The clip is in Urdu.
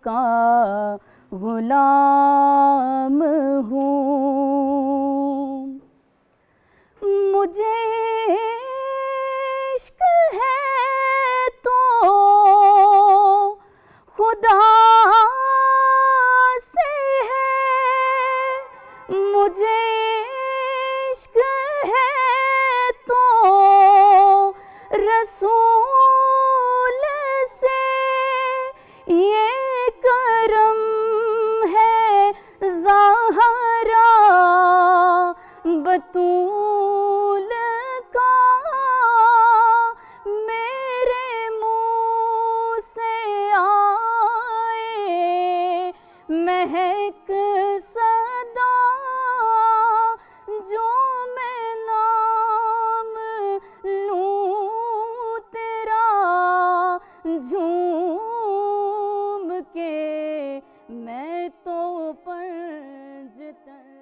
کا غلام ہوں. مجھے عشق ہے تو خدا سے ہے, مجھے عشق ہے تو رسول سے, یہ کرم ہے زہرا بطول کا, میرے منہ سے آئے مہک صدا, جو میں نام لوں تیرا جھوم کے, میں تو پنج تن